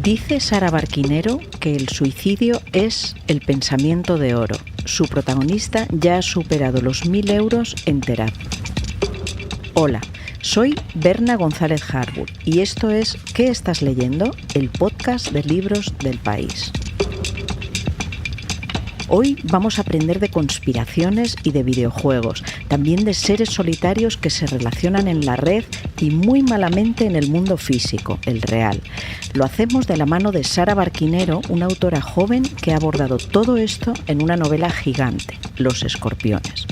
Dice Sara Barquinero que el suicidio es el pensamiento de oro. Su protagonista ya ha superado los 1.000 euros en terapia. Hola, soy Berna González Harwood y esto es ¿Qué estás leyendo?, el podcast de libros del país. Hoy vamos a aprender de conspiraciones y de videojuegos, también de seres solitarios que se relacionan en la red y muy malamente en el mundo físico, el real. Lo hacemos de la mano de Sara Barquinero, una autora joven que ha abordado todo esto en una novela gigante, Los Escorpiones.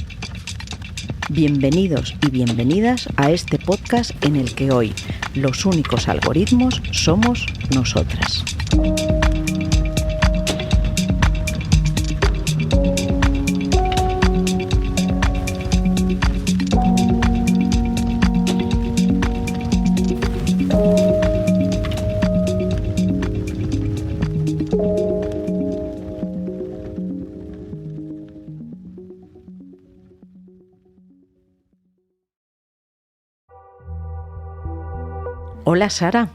Bienvenidos y bienvenidas a este podcast en el que hoy los únicos algoritmos somos nosotras. Hola Sara.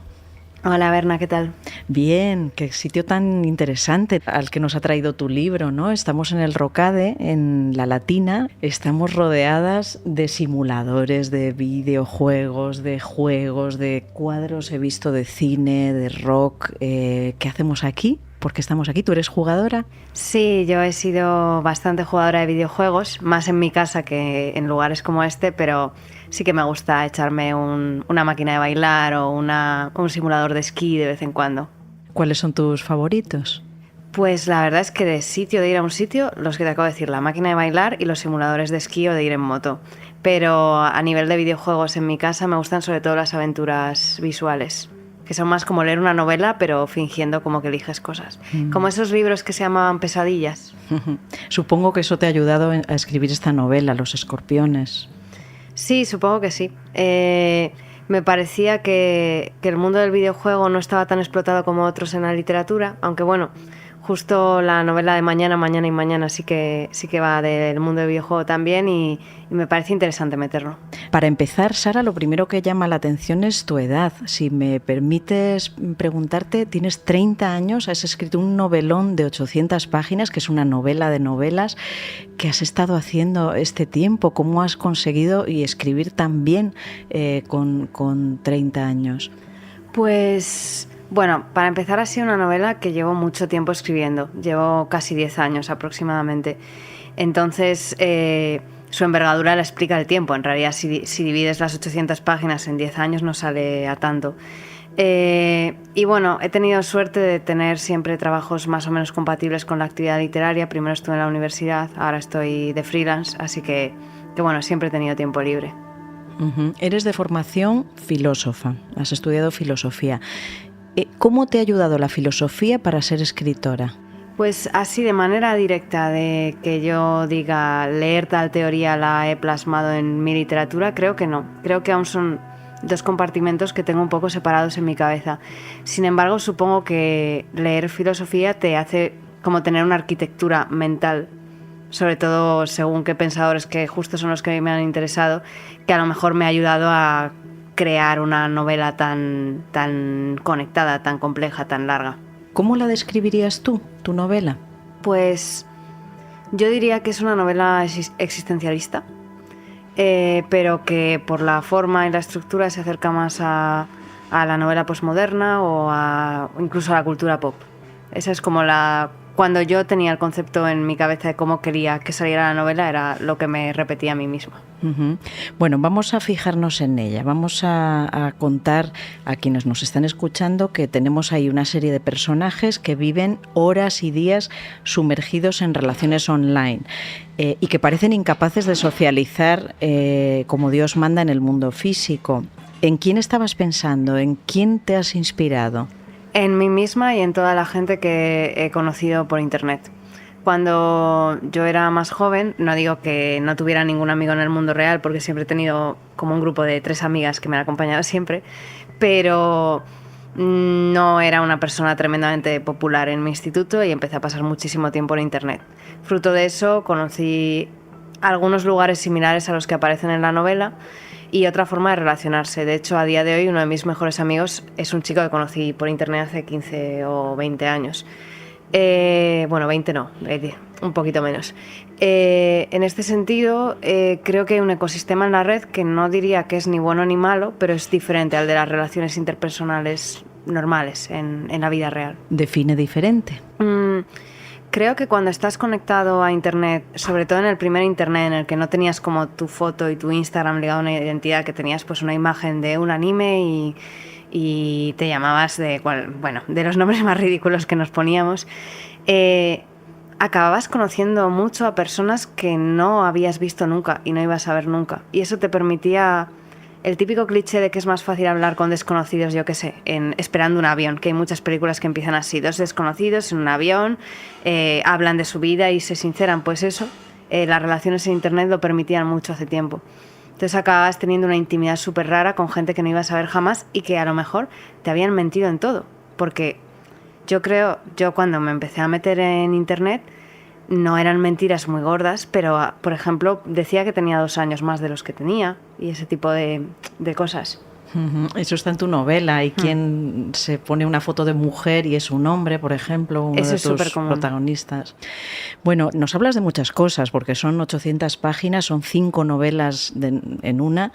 Hola Berna, ¿qué tal? Bien, qué sitio tan interesante al que nos ha traído tu libro, ¿no? Estamos en el Rocade, en La Latina, estamos rodeadas de simuladores, de videojuegos, de juegos, de cuadros, he visto de cine, de rock. ¿Qué hacemos aquí? ¿Por qué estamos aquí? ¿Tú eres jugadora? Sí, yo he sido bastante jugadora de videojuegos, más en mi casa que en lugares como este, pero sí que me gusta echarme una máquina de bailar o un simulador de esquí de vez en cuando. ¿Cuáles son tus favoritos? Pues la verdad es que de ir a un sitio, los que te acabo de decir, la máquina de bailar y los simuladores de esquí o de ir en moto. Pero a nivel de videojuegos en mi casa me gustan sobre todo las aventuras visuales, que son más como leer una novela, pero fingiendo como que eliges cosas. Como esos libros que se llamaban Pesadillas. Supongo que eso te ha ayudado a escribir esta novela, Los Escorpiones. Sí, supongo que sí. Me parecía que el mundo del videojuego no estaba tan explotado como otros en la literatura, aunque bueno, justo la novela de Mañana, Mañana y Mañana sí que va del mundo del videojuego también y me parece interesante meterlo. Para empezar, Sara, lo primero que llama la atención es tu edad. Si me permites preguntarte, tienes 30 años, has escrito un novelón de 800 páginas, que es una novela de novelas. ¿Qué has estado haciendo este tiempo? ¿Cómo has conseguido escribir tan bien con 30 años? Pues bueno, para empezar ha sido una novela que llevo mucho tiempo escribiendo, llevo casi 10 años aproximadamente. Entonces, su envergadura la explica el tiempo. En realidad, si divides las 800 páginas en 10 años no sale a tanto. Y bueno, he tenido suerte de tener siempre trabajos más o menos compatibles con la actividad literaria. Primero estuve en la universidad, ahora estoy de freelance, así que bueno, siempre he tenido tiempo libre. Uh-huh. Eres de formación filósofa, has estudiado filosofía. ¿Cómo te ha ayudado la filosofía para ser escritora? Pues así de manera directa, de que yo diga leer tal teoría la he plasmado en mi literatura, creo que no. Creo que aún son dos compartimentos que tengo un poco separados en mi cabeza. Sin embargo, supongo que leer filosofía te hace como tener una arquitectura mental, sobre todo según qué pensadores, que justo son los que me han interesado, que a lo mejor me ha ayudado a crear una novela tan conectada, tan compleja, tan larga. ¿Cómo la describirías tú, tu novela? Pues yo diría que es una novela existencialista, pero que por la forma y la estructura se acerca más a la novela posmoderna o incluso a la cultura pop. Esa es como cuando yo tenía el concepto en mi cabeza de cómo quería que saliera la novela, era lo que me repetía a mí misma. Uh-huh. Bueno, vamos a fijarnos en ella. Vamos a contar a quienes nos están escuchando que tenemos ahí una serie de personajes que viven horas y días sumergidos en relaciones online y que parecen incapaces de socializar como Dios manda en el mundo físico. ¿En quién estabas pensando? ¿En quién te has inspirado? En mí misma y en toda la gente que he conocido por internet. Cuando yo era más joven, no digo que no tuviera ningún amigo en el mundo real, porque siempre he tenido como un grupo de 3 amigas que me han acompañado siempre, pero no era una persona tremendamente popular en mi instituto y empecé a pasar muchísimo tiempo en internet. Fruto de eso conocí algunos lugares similares a los que aparecen en la novela y otra forma de relacionarse. De hecho, a día de hoy uno de mis mejores amigos es un chico que conocí por internet hace 15 o 20 años. Bueno, 20 no, un poquito menos. En este sentido, creo que hay un ecosistema en la red que no diría que es ni bueno ni malo, pero es diferente al de las relaciones interpersonales normales en la vida real. ¿Define diferente? Creo que cuando estás conectado a internet, sobre todo en el primer internet en el que no tenías como tu foto y tu Instagram ligado a una identidad, que tenías pues una imagen de un anime y te llamabas de los nombres más ridículos que nos poníamos, acababas conociendo mucho a personas que no habías visto nunca y no ibas a ver nunca. Y eso te permitía el típico cliché de que es más fácil hablar con desconocidos, yo qué sé, esperando un avión, que hay muchas películas que empiezan así, dos desconocidos en un avión, hablan de su vida y se sinceran. Pues eso, las relaciones en internet lo permitían mucho hace tiempo. Entonces acababas teniendo una intimidad súper rara con gente que no ibas a ver jamás y que a lo mejor te habían mentido en todo. Porque yo cuando me empecé a meter en internet, no eran mentiras muy gordas, pero, por ejemplo, decía que tenía 2 años más de los que tenía y ese tipo de cosas. Eso está en tu novela. ¿Y quién se pone una foto de mujer y es un hombre, por ejemplo, uno Eso de es tus supercomún. protagonistas? Bueno, nos hablas de muchas cosas, porque son 800 páginas, son 5 novelas en una.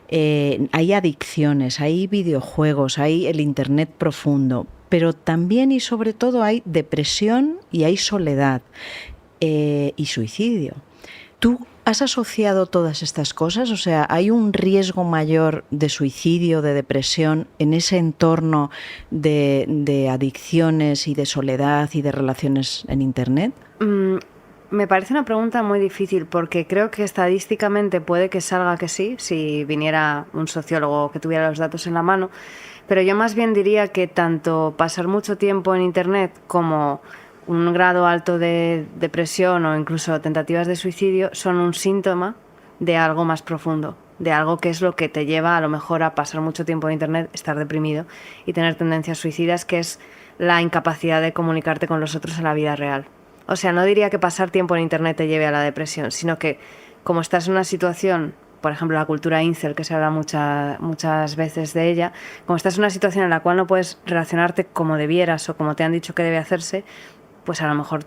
Hay adicciones, hay videojuegos, hay el internet profundo, pero también y sobre todo hay depresión y hay soledad y suicidio. ¿Tú has asociado todas estas cosas? O sea, ¿hay un riesgo mayor de suicidio, de depresión en ese entorno de adicciones y de soledad y de relaciones en internet? Me parece una pregunta muy difícil porque creo que estadísticamente puede que salga que sí, si viniera un sociólogo que tuviera los datos en la mano, pero yo más bien diría que tanto pasar mucho tiempo en internet como un grado alto de depresión o incluso tentativas de suicidio son un síntoma de algo más profundo, de algo que es lo que te lleva a lo mejor a pasar mucho tiempo en internet, estar deprimido y tener tendencias suicidas, que es la incapacidad de comunicarte con los otros en la vida real. O sea, no diría que pasar tiempo en internet te lleve a la depresión, sino que como estás en una situación, por ejemplo, la cultura incel, que se habla muchas veces de ella, como estás en una situación en la cual no puedes relacionarte como debieras o como te han dicho que debe hacerse, pues a lo mejor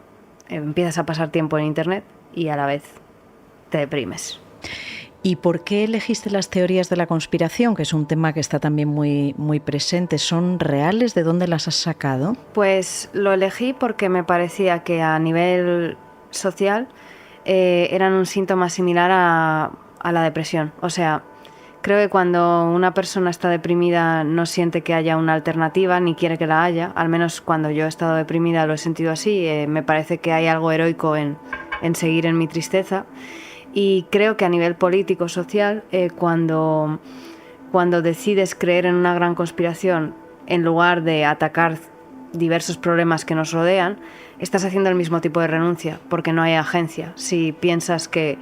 empiezas a pasar tiempo en internet y a la vez te deprimes. ¿Y por qué elegiste las teorías de la conspiración, que es un tema que está también muy, muy presente? ¿Son reales? ¿De dónde las has sacado? Pues lo elegí porque me parecía que a nivel social eran un síntoma similar a la depresión. O sea, creo que cuando una persona está deprimida no siente que haya una alternativa ni quiere que la haya. Al menos cuando yo he estado deprimida lo he sentido así. Me parece que hay algo heroico en seguir en mi tristeza. Y creo que a nivel político, social, cuando decides creer en una gran conspiración en lugar de atacar diversos problemas que nos rodean, estás haciendo el mismo tipo de renuncia, porque no hay agencia. Si piensas que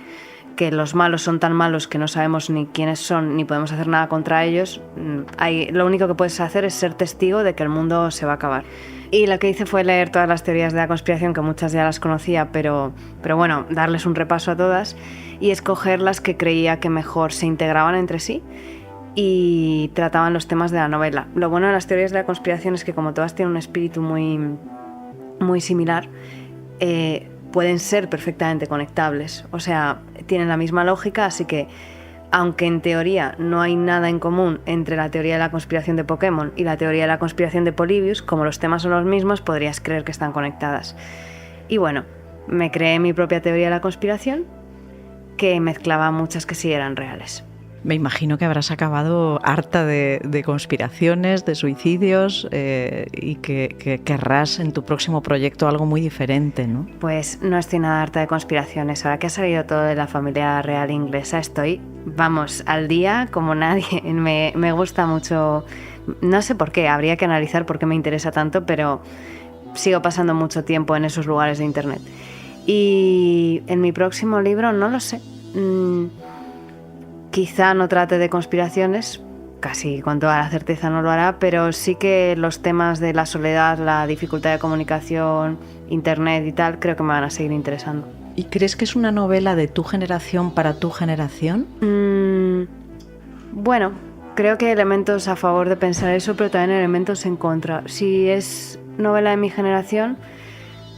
los malos son tan malos que no sabemos ni quiénes son ni podemos hacer nada contra ellos, lo único que puedes hacer es ser testigo de que el mundo se va a acabar. Y lo que hice fue leer todas las teorías de la conspiración, que muchas ya las conocía, pero bueno, darles un repaso a todas y escoger las que creía que mejor se integraban entre sí y trataban los temas de la novela. Lo bueno de las teorías de la conspiración es que como todas tienen un espíritu muy, muy similar, pueden ser perfectamente conectables. O sea, tienen la misma lógica, así que aunque en teoría no hay nada en común entre la teoría de la conspiración de Pokémon y la teoría de la conspiración de Polybius, como los temas son los mismos, podrías creer que están conectadas. Y bueno, me creé mi propia teoría de la conspiración, que mezclaba muchas que sí eran reales. Me imagino que habrás acabado harta de conspiraciones, de suicidios y que querrás en tu próximo proyecto algo muy diferente, ¿no? Pues no estoy nada harta de conspiraciones. Ahora que ha salido todo de la familia real inglesa, estoy, vamos, al día como nadie. Me gusta mucho, no sé por qué, habría que analizar por qué me interesa tanto, pero sigo pasando mucho tiempo en esos lugares de internet. Y en mi próximo libro no lo sé. Quizá no trate de conspiraciones, casi con toda la certeza no lo hará, pero sí que los temas de la soledad, la dificultad de comunicación, internet y tal, creo que me van a seguir interesando. ¿Y crees que es una novela de tu generación para tu generación? Bueno, creo que hay elementos a favor de pensar eso, pero también elementos en contra. Si es novela de mi generación,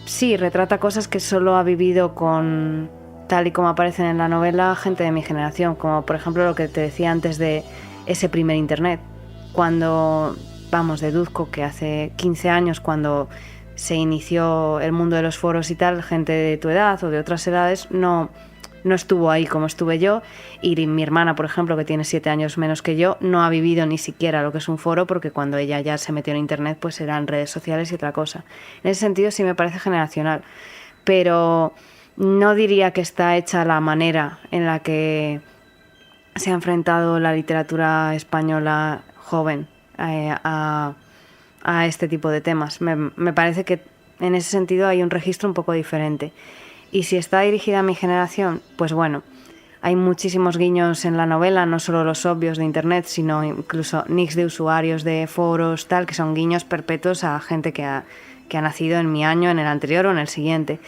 sí, retrata cosas que solo ha vivido con, tal y como aparecen en la novela, gente de mi generación, como por ejemplo lo que te decía antes de ese primer internet. Cuando, vamos, deduzco que hace 15 años, cuando se inició el mundo de los foros y tal, gente de tu edad o de otras edades no estuvo ahí como estuve yo, y mi hermana, por ejemplo, que tiene 7 años menos que yo, no ha vivido ni siquiera lo que es un foro, porque cuando ella ya se metió en internet pues eran redes sociales y otra cosa. En ese sentido sí me parece generacional, pero no diría que está hecha la manera en la que se ha enfrentado la literatura española joven a este tipo de temas. Me parece que en ese sentido hay un registro un poco diferente. Y si está dirigida a mi generación, pues bueno, hay muchísimos guiños en la novela, no solo los obvios de internet, sino incluso nicks de usuarios de foros, tal, que son guiños perpetuos a gente que ha nacido en mi año, en el anterior o en el siguiente.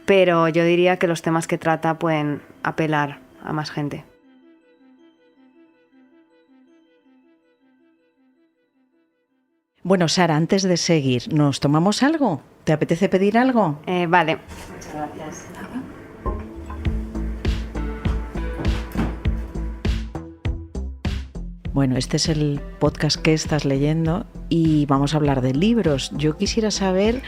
Pero yo diría que los temas que trata pueden apelar a más gente. Bueno, Sara, antes de seguir, ¿nos tomamos algo? ¿Te apetece pedir algo? Vale. Muchas gracias. Bueno, este es el podcast que estás leyendo y vamos a hablar de libros. Yo quisiera saber,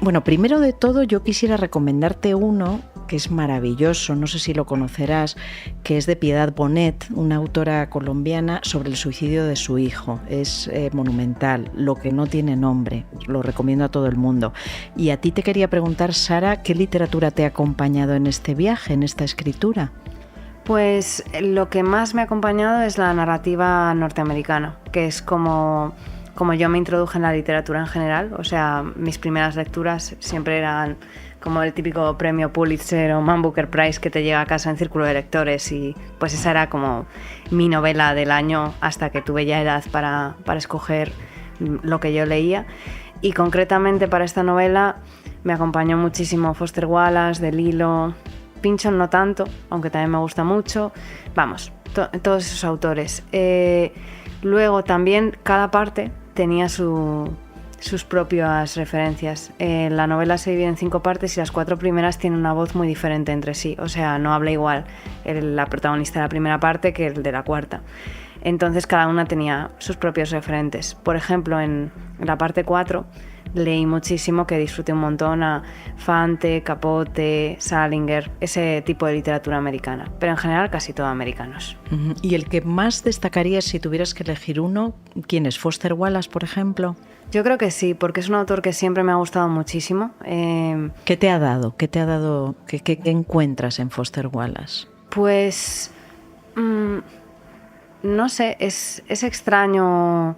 bueno, primero de todo yo quisiera recomendarte uno que es maravilloso, no sé si lo conocerás, que es de Piedad Bonet, una autora colombiana, sobre el suicidio de su hijo. Es monumental, Lo que no tiene nombre, lo recomiendo a todo el mundo. Y a ti te quería preguntar, Sara, ¿qué literatura te ha acompañado en este viaje, en esta escritura? Pues lo que más me ha acompañado es la narrativa norteamericana, que es como yo me introduje en la literatura en general. O sea, mis primeras lecturas siempre eran como el típico premio Pulitzer o Man Booker Prize que te llega a casa en círculo de lectores, y pues esa era como mi novela del año hasta que tuve ya edad para escoger lo que yo leía. Y concretamente para esta novela me acompañó muchísimo Foster Wallace, de Lilo, Pynchon no tanto, aunque también me gusta mucho. Vamos, todos esos autores. Luego también cada parte tenía sus propias referencias. La novela se divide en 5 partes y las 4 primeras tienen una voz muy diferente entre sí. O sea, no habla igual la protagonista de la primera parte que el de la cuarta. Entonces cada una tenía sus propios referentes. Por ejemplo, en la parte 4 leí muchísimo, que disfruté un montón, a Fante, Capote, Salinger, ese tipo de literatura americana, pero en general casi todo americanos. ¿Y el que más destacarías si tuvieras que elegir uno? ¿Quién es? ¿Foster Wallace, por ejemplo? Yo creo que sí, porque es un autor que siempre me ha gustado muchísimo. ¿Qué te ha dado? ¿Qué encuentras en Foster Wallace? Pues no sé, es extraño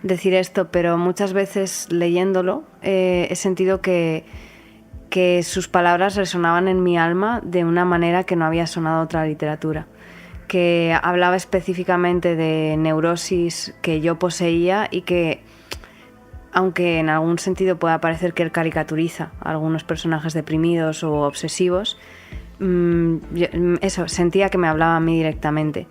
decir esto, pero muchas veces leyéndolo he sentido que sus palabras resonaban en mi alma de una manera que no había sonado otra literatura, que hablaba específicamente de neurosis que yo poseía y que, aunque en algún sentido pueda parecer que él caricaturiza a algunos personajes deprimidos o obsesivos, eso, sentía que me hablaba a mí directamente.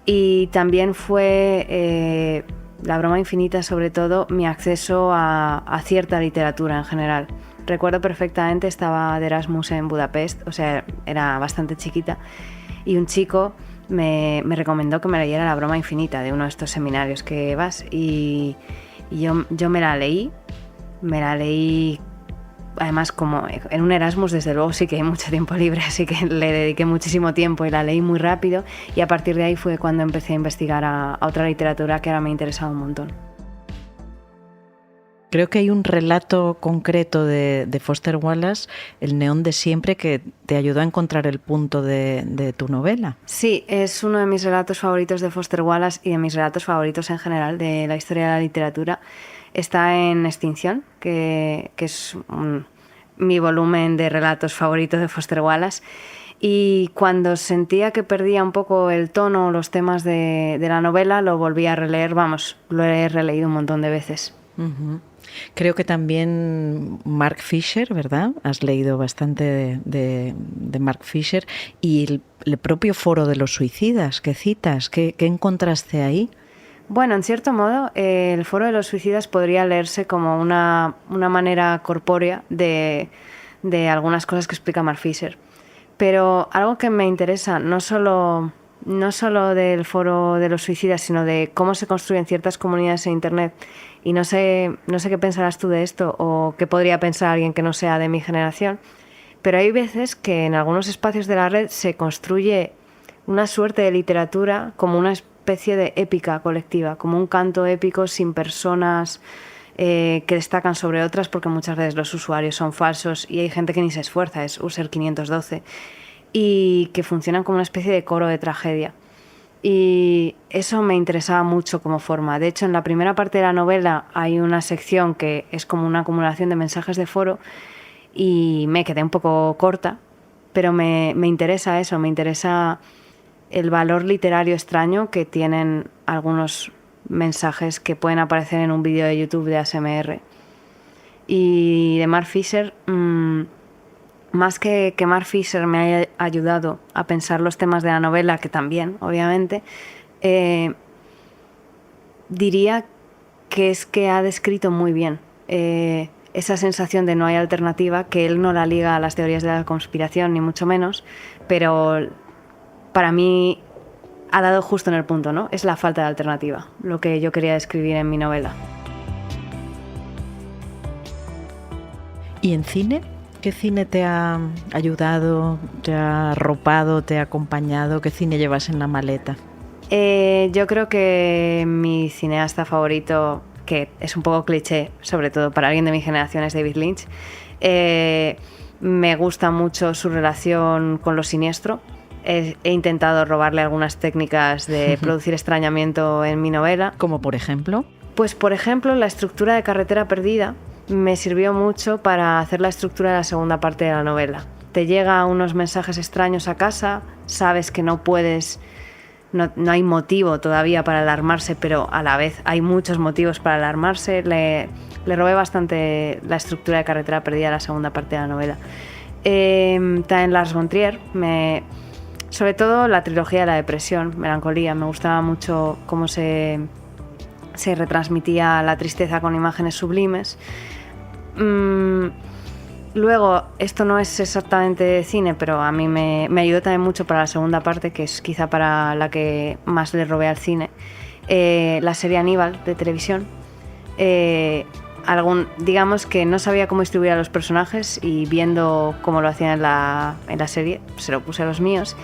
Y también fue La broma infinita, sobre todo, mi acceso a cierta literatura en general. Recuerdo perfectamente, estaba de Erasmus en Budapest, o sea, era bastante chiquita, y un chico me recomendó que me leyera La broma infinita, de uno de estos seminarios que vas, y yo me la leí, además como en un Erasmus desde luego sí que hay mucho tiempo libre, así que le dediqué muchísimo tiempo y la leí muy rápido, y a partir de ahí fue cuando empecé a investigar a otra literatura que ahora me ha interesado un montón. Creo que hay un relato concreto de Foster Wallace, El neón de siempre, que te ayudó a encontrar el punto de tu novela. Sí, es uno de mis relatos favoritos de Foster Wallace y de mis relatos favoritos en general de la historia de la literatura. Está en Extinción, que es mi volumen de relatos favoritos de Foster Wallace. Y cuando sentía que perdía un poco el tono o los temas de la novela, lo volví a releer. Vamos, lo he releído un montón de veces. Uh-huh. Creo que también Mark Fisher, ¿verdad? Has leído bastante de Mark Fisher y el propio Foro de los Suicidas que citas. ¿Qué encontraste ahí? Bueno, en cierto modo, el Foro de los Suicidas podría leerse como una manera corpórea de algunas cosas que explica Mark Fisher. Pero algo que me interesa, no solo del Foro de los Suicidas, sino de cómo se construyen ciertas comunidades en Internet. Y no sé qué pensarás tú de esto o qué podría pensar alguien que no sea de mi generación, pero hay veces que en algunos espacios de la red se construye una suerte de literatura como una especie de épica colectiva, como un canto épico sin personas que destacan sobre otras, porque muchas veces los usuarios son falsos y hay gente que ni se esfuerza, es user 512, y que funcionan como una especie de coro de tragedia. Y eso me interesaba mucho como forma. De hecho, en la primera parte de la novela hay una sección que es como una acumulación de mensajes de foro y me quedé un poco corta, pero me interesa eso, me interesa el valor literario extraño que tienen algunos mensajes que pueden aparecer en un vídeo de YouTube de ASMR. Y de Mark Fisher, más que Mark Fisher me haya ayudado a pensar los temas de la novela, que también, obviamente, diría que es que ha descrito muy bien esa sensación de no hay alternativa, que él no la liga a las teorías de la conspiración, ni mucho menos, pero para mí ha dado justo en el punto, ¿no? Es la falta de alternativa, lo que yo quería describir en mi novela. ¿Y en cine? ¿Qué cine te ha ayudado, te ha arropado, te ha acompañado? ¿Qué cine llevas en la maleta? Yo creo que mi cineasta favorito, que es un poco cliché, sobre todo para alguien de mi generación, es David Lynch. Me gusta mucho su relación con lo siniestro. He intentado robarle algunas técnicas de producir extrañamiento en mi novela. ¿Como por ejemplo? Pues por ejemplo, la estructura de Carretera Perdida me sirvió mucho para hacer la estructura de la segunda parte de la novela. Te llega unos mensajes extraños a casa, sabes que no puedes, no hay motivo todavía para alarmarse, pero a la vez hay muchos motivos para alarmarse. Le robé bastante la estructura de Carretera Perdida a la segunda parte de la novela. También Lars von Trier, sobre todo la trilogía de la depresión, Melancolía, me gustaba mucho cómo se retransmitía la tristeza con imágenes sublimes. Luego, esto no es exactamente cine, pero a mí me ayudó también mucho para la segunda parte, que es quizá para la que más le robé al cine, la serie Aníbal de televisión. Digamos que no sabía cómo distribuir a los personajes y viendo cómo lo hacían en la serie, se lo puse a los míos.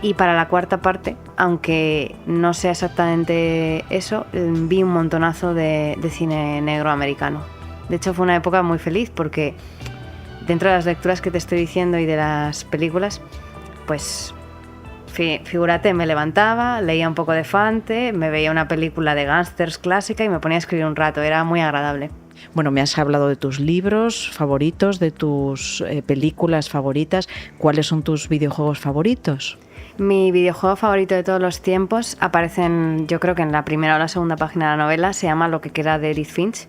Y para la cuarta parte, aunque no sea exactamente eso, vi un montonazo de cine negro americano. De hecho, fue una época muy feliz porque dentro de las lecturas que te estoy diciendo y de las películas, pues figúrate, me levantaba, leía un poco de Fante, me veía una película de gángsters clásica y me ponía a escribir un rato, era muy agradable. Bueno, me has hablado de tus libros favoritos, de tus películas favoritas. ¿Cuáles son tus videojuegos favoritos? Mi videojuego favorito de todos los tiempos aparece, yo creo que en la primera o la segunda página de la novela, se llama Lo que queda de Edith Finch.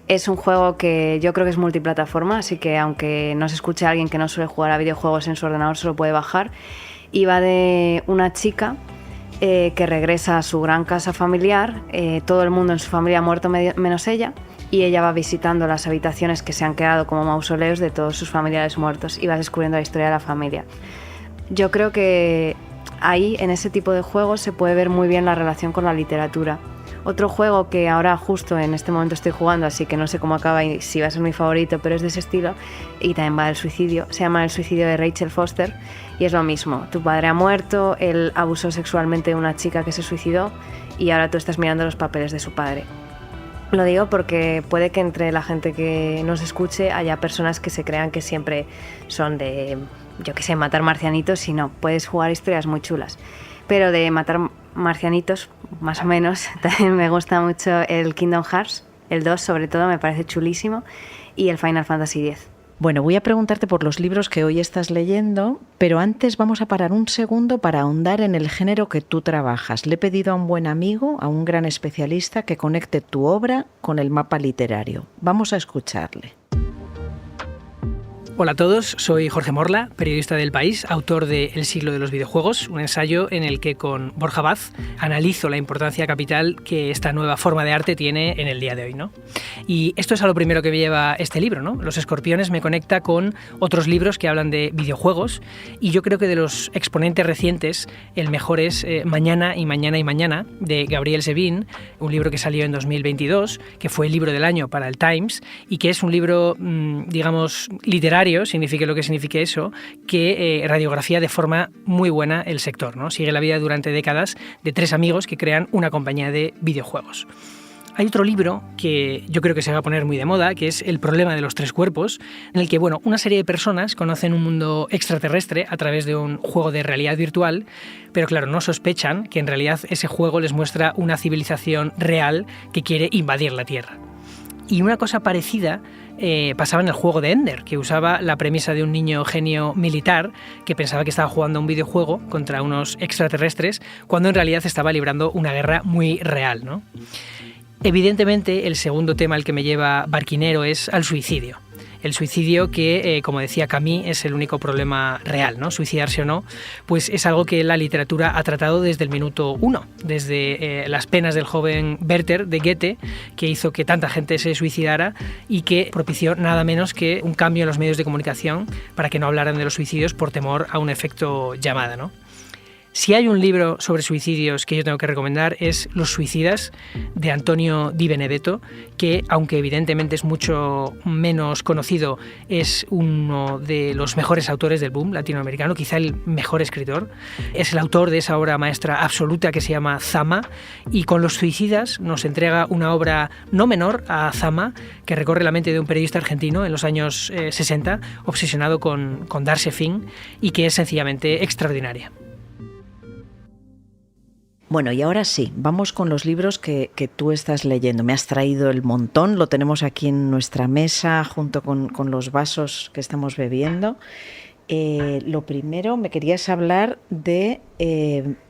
Es un juego que yo creo que es multiplataforma, así que aunque no se escuche a alguien que no suele jugar a videojuegos en su ordenador, se lo puede bajar. Y va de una chica que regresa a su gran casa familiar, todo el mundo en su familia ha muerto menos ella, y ella va visitando las habitaciones que se han quedado como mausoleos de todos sus familiares muertos y va descubriendo la historia de la familia. Yo creo que ahí, en ese tipo de juegos, se puede ver muy bien la relación con la literatura. Otro juego que ahora justo en este momento estoy jugando, así que no sé cómo acaba y si va a ser mi favorito, pero es de ese estilo y también va del suicidio, se llama El suicidio de Rachel Foster y es lo mismo. Tu padre ha muerto, él abusó sexualmente de una chica que se suicidó y ahora tú estás mirando los papeles de su padre. Lo digo porque puede que entre la gente que nos escuche haya personas que se crean que siempre son de, yo qué sé, matar marcianitos, y no, puedes jugar historias muy chulas. Pero de matar marcianitos, más o menos, también me gusta mucho el Kingdom Hearts, el 2 sobre todo, me parece chulísimo, y el Final Fantasy X. Bueno, voy a preguntarte por los libros que hoy estás leyendo, pero antes vamos a parar un segundo para ahondar en el género que tú trabajas. Le he pedido a un buen amigo, a un gran especialista, que conecte tu obra con el mapa literario. Vamos a escucharle. Hola a todos, soy Jorge Morla, periodista del País, autor de El siglo de los videojuegos, un ensayo en el que con Borja Baz analizo la importancia capital que esta nueva forma de arte tiene en el día de hoy, ¿no? Y esto es a lo primero que me lleva este libro, ¿no? Los Escorpiones me conecta con otros libros que hablan de videojuegos y yo creo que de los exponentes recientes el mejor es Mañana y Mañana y Mañana, de Gabriel Zevin, un libro que salió en 2022, que fue el libro del año para el Times y que es un libro, digamos, literario, signifique lo que signifique eso, que radiografía de forma muy buena el sector, ¿no? Sigue la vida durante décadas de 3 amigos que crean una compañía de videojuegos. Hay otro libro que yo creo que se va a poner muy de moda, que es El problema de los 3 cuerpos, en el que una serie de personas conocen un mundo extraterrestre a través de un juego de realidad virtual, pero claro, no sospechan que en realidad ese juego les muestra una civilización real que quiere invadir la Tierra. Y una cosa parecida pasaba en el juego de Ender, que usaba la premisa de un niño genio militar que pensaba que estaba jugando un videojuego contra unos extraterrestres, cuando en realidad estaba librando una guerra muy real, ¿no? Evidentemente, el segundo tema al que me lleva Barquinero es al suicidio. El suicidio que, como decía Camus, es el único problema real, ¿no? Suicidarse o no, pues es algo que la literatura ha tratado desde el minuto 1, desde las penas del joven Werther de Goethe, que hizo que tanta gente se suicidara y que propició nada menos que un cambio en los medios de comunicación para que no hablaran de los suicidios por temor a un efecto llamada, ¿no? Si hay un libro sobre suicidios que yo tengo que recomendar es Los suicidas, de Antonio Di Benedetto, que aunque evidentemente es mucho menos conocido, es uno de los mejores autores del boom latinoamericano, quizá el mejor escritor. Es el autor de esa obra maestra absoluta que se llama Zama, y con Los suicidas nos entrega una obra no menor a Zama, que recorre la mente de un periodista argentino en los años 60, obsesionado con darse fin, y que es sencillamente extraordinaria. Bueno, y ahora sí, vamos con los libros que tú estás leyendo. Me has traído el montón, lo tenemos aquí en nuestra mesa junto con los vasos que estamos bebiendo. Lo primero, me querías hablar de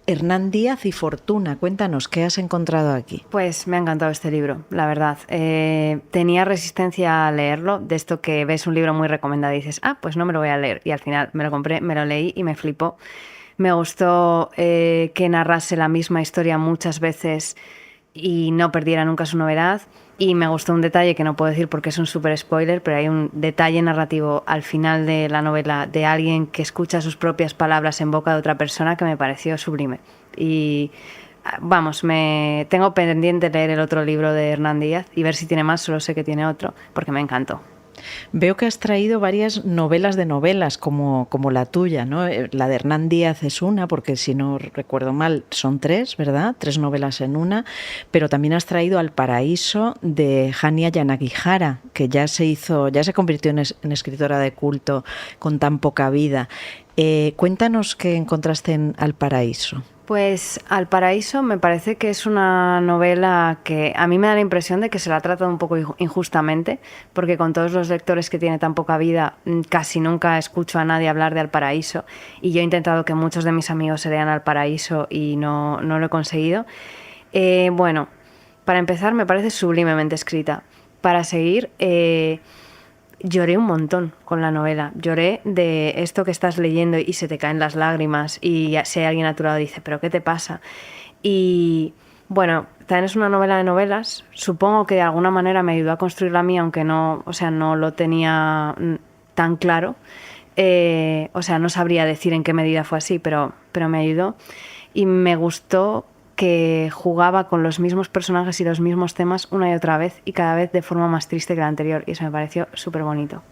Hernán Díaz y Fortuna. Cuéntanos, ¿qué has encontrado aquí? Pues me ha encantado este libro, la verdad. Tenía resistencia a leerlo, de esto que ves un libro muy recomendado y dices, pues no me lo voy a leer. Y al final me lo compré, me lo leí y me flipó. Me gustó que narrase la misma historia muchas veces y no perdiera nunca su novedad. Y me gustó un detalle que no puedo decir porque es un súper spoiler, pero hay un detalle narrativo al final de la novela de alguien que escucha sus propias palabras en boca de otra persona que me pareció sublime. Y vamos, tengo pendiente leer el otro libro de Hernán Díaz y ver si tiene más, solo sé que tiene otro, porque me encantó. Veo que has traído varias novelas de novelas, como la tuya, ¿no? La de Hernán Díaz es una, porque si no recuerdo mal, son 3, ¿verdad? 3 novelas en una, pero también has traído Al paraíso de Hania Yanagihara, que ya se convirtió en escritora de culto con tan poca vida. Cuéntanos qué encontraste en Al paraíso. Pues Al paraíso me parece que es una novela que a mí me da la impresión de que se la trata un poco injustamente, porque con todos los lectores que tiene tan poca vida, casi nunca escucho a nadie hablar de Al paraíso, y yo he intentado que muchos de mis amigos se lean Al paraíso y no lo he conseguido. Bueno, para empezar me parece sublimemente escrita. Para seguir, lloré un montón con la novela. Lloré de esto que estás leyendo y se te caen las lágrimas y si hay alguien a tu lado dice, ¿pero qué te pasa? Y bueno, también es una novela de novelas. Supongo que de alguna manera me ayudó a construir la mía, aunque no lo tenía tan claro. No sabría decir en qué medida fue así, pero me ayudó. Y me gustó que jugaba con los mismos personajes y los mismos temas una y otra vez y cada vez de forma más triste que la anterior, y eso me pareció súper bonito.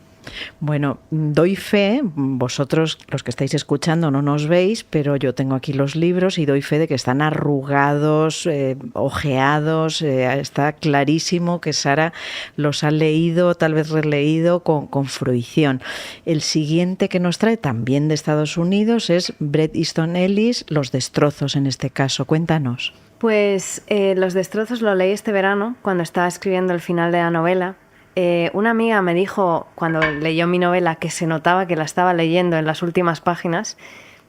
Bueno, doy fe, vosotros los que estáis escuchando no nos veis, pero yo tengo aquí los libros y doy fe de que están arrugados, ojeados, está clarísimo que Sara los ha leído, tal vez releído con fruición. El siguiente que nos trae, también de Estados Unidos, es Bret Easton Ellis, Los destrozos en este caso. Cuéntanos. Pues Los destrozos lo leí este verano cuando estaba escribiendo el final de la novela. Una amiga me dijo cuando leyó mi novela que se notaba que la estaba leyendo en las últimas páginas.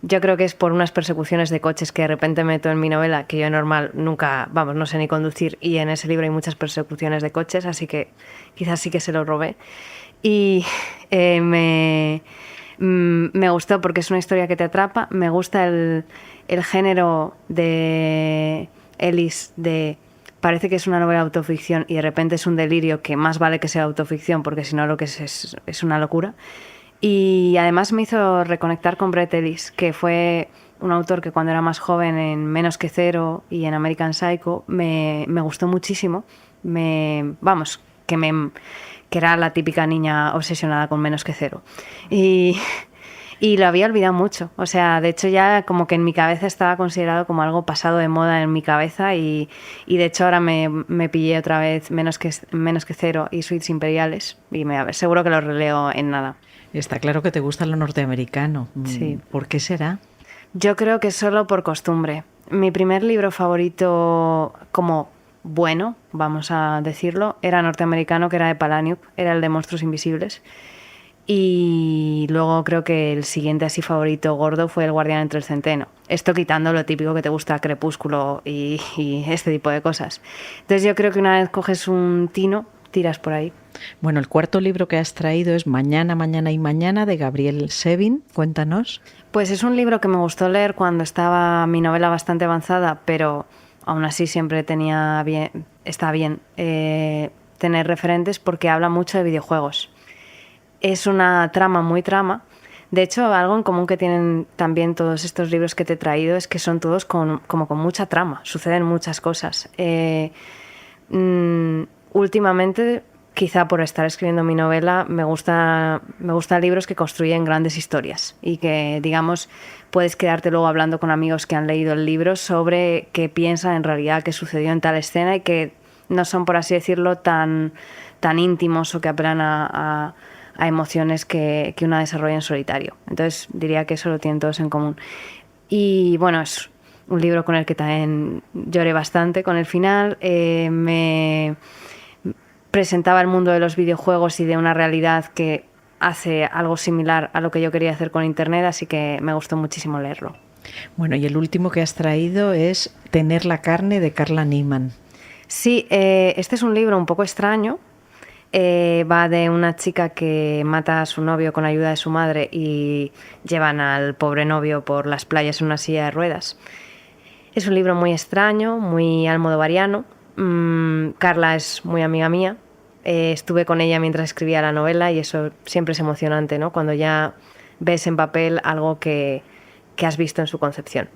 Yo creo que es por unas persecuciones de coches que de repente meto en mi novela, que yo normal nunca, vamos, no sé ni conducir, y en ese libro hay muchas persecuciones de coches, así que quizás sí que se lo robé. Y me gustó porque es una historia que te atrapa. Me gusta el género de Ellis, parece que es una novela de autoficción y de repente es un delirio que más vale que sea autoficción, porque si no lo que es una locura. Y además me hizo reconectar con Bret Ellis, que fue un autor que cuando era más joven en Menos que Cero y en American Psycho me gustó muchísimo. Que era la típica niña obsesionada con Menos que Cero. Y lo había olvidado mucho. O sea, de hecho ya como que en mi cabeza estaba considerado como algo pasado de moda en mi cabeza y de hecho ahora me pillé otra vez Menos que Cero y Suites Imperiales y seguro que lo releo en nada. Está claro que te gusta lo norteamericano. Sí. ¿Por qué será? Yo creo que solo por costumbre. Mi primer libro favorito como bueno, vamos a decirlo, era norteamericano, que era de Palahniuk, era el de Monstruos Invisibles. Y luego creo que el siguiente así favorito gordo fue El Guardián entre el Centeno. Esto quitando lo típico que te gusta, Crepúsculo y este tipo de cosas. Entonces yo creo que una vez coges un tino, tiras por ahí. Bueno, el cuarto libro que has traído es Mañana, Mañana y Mañana, de Gabriel Sevin. Cuéntanos. Pues es un libro que me gustó leer cuando estaba mi novela bastante avanzada, pero aún así siempre está bien tener referentes porque habla mucho de videojuegos. Es una trama muy trama. De hecho, algo en común que tienen también todos estos libros que te he traído es que son todos como con mucha trama. Suceden muchas cosas. Últimamente, quizá por estar escribiendo mi novela, me gustan libros que construyen grandes historias y que, digamos, puedes quedarte luego hablando con amigos que han leído el libro sobre qué piensan en realidad que sucedió en tal escena y que no son, por así decirlo, tan íntimos o que apelan a emociones que una desarrolla en solitario. Entonces diría que eso lo tienen todos en común. Y bueno, es un libro con el que también lloré bastante con el final. Me presentaba el mundo de los videojuegos y de una realidad que hace algo similar a lo que yo quería hacer con Internet, así que me gustó muchísimo leerlo. Bueno, y el último que has traído es Tener la carne, de Carla Niemann. Sí, este es un libro un poco extraño. Va de una chica que mata a su novio con ayuda de su madre y llevan al pobre novio por las playas en una silla de ruedas. Es un libro muy extraño, muy almodovariano. Carla es muy amiga mía. Estuve con ella mientras escribía la novela y eso siempre es emocionante, ¿no? Cuando ya ves en papel algo que has visto en su concepción.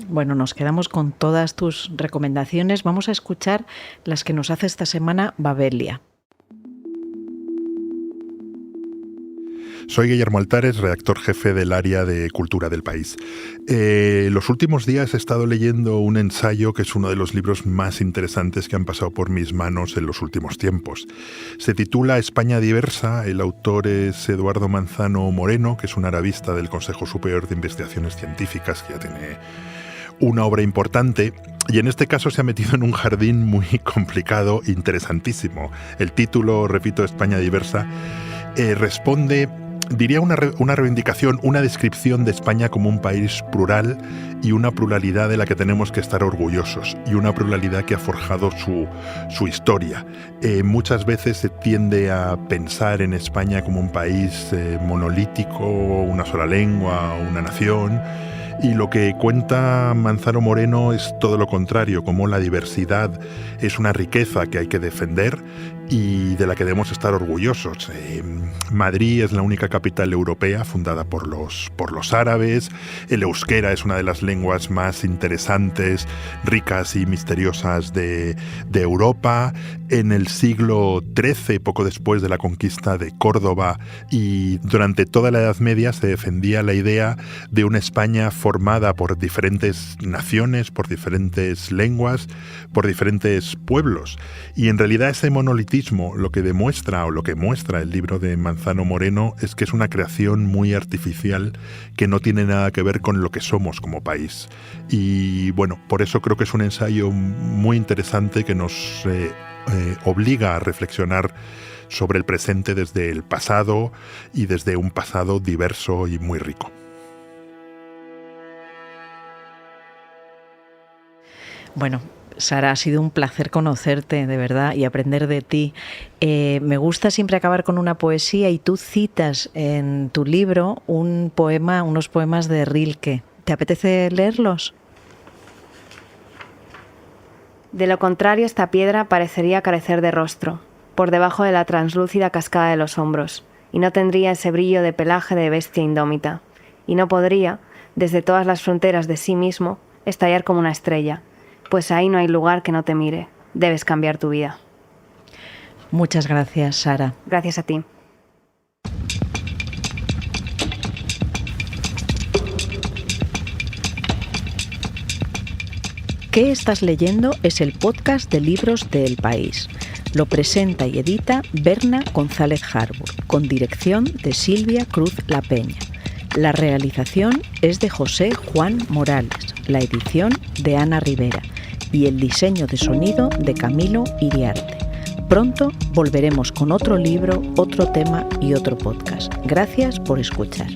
Bueno, nos quedamos con todas tus recomendaciones. Vamos a escuchar las que nos hace esta semana Babelia. Soy Guillermo Altares, redactor jefe del área de Cultura del País. Los últimos días he estado leyendo un ensayo que es uno de los libros más interesantes que han pasado por mis manos en los últimos tiempos. Se titula España diversa, el autor es Eduardo Manzano Moreno, que es un arabista del Consejo Superior de Investigaciones Científicas, que ya tiene una obra importante, y en este caso se ha metido en un jardín muy complicado, interesantísimo. El título, repito, España diversa, responde, diría una reivindicación, una descripción de España como un país plural y una pluralidad de la que tenemos que estar orgullosos y una pluralidad que ha forjado su historia. Muchas veces se tiende a pensar en España como un país monolítico, una sola lengua, una nación. Y lo que cuenta Manzano Moreno es todo lo contrario, como la diversidad es una riqueza que hay que defender y de la que debemos estar orgullosos. Madrid es la única capital europea fundada por los árabes. El euskera es una de las lenguas más interesantes, ricas y misteriosas de Europa. En el siglo XIII, poco después de la conquista de Córdoba y durante toda la Edad Media, se defendía la idea de una España formada por diferentes naciones, por diferentes lenguas, por diferentes pueblos. Y en realidad ese monolitismo racismo lo que demuestra o lo que muestra el libro de Manzano Moreno es que es una creación muy artificial que no tiene nada que ver con lo que somos como país. Y bueno, por eso creo que es un ensayo muy interesante que nos obliga a reflexionar sobre el presente desde el pasado y desde un pasado diverso y muy rico. Bueno, Sara, ha sido un placer conocerte, de verdad, y aprender de ti. Me gusta siempre acabar con una poesía y tú citas en tu libro unos poemas de Rilke. ¿Te apetece leerlos? De lo contrario, esta piedra parecería carecer de rostro, por debajo de la translúcida cascada de los hombros, y no tendría ese brillo de pelaje de bestia indómita, y no podría, desde todas las fronteras de sí mismo, estallar como una estrella, pues ahí no hay lugar que no te mire. Debes cambiar tu vida. Muchas gracias, Sara. Gracias a ti. ¿Qué estás leyendo? Es el podcast de libros de El País. Lo presenta y edita Berna González Harbour, con dirección de Silvia Cruz La Peña. La realización es de José Juan Morales, la edición de Ana Rivera y el diseño de sonido de Camilo Iriarte. Pronto volveremos con otro libro, otro tema y otro podcast. Gracias por escuchar.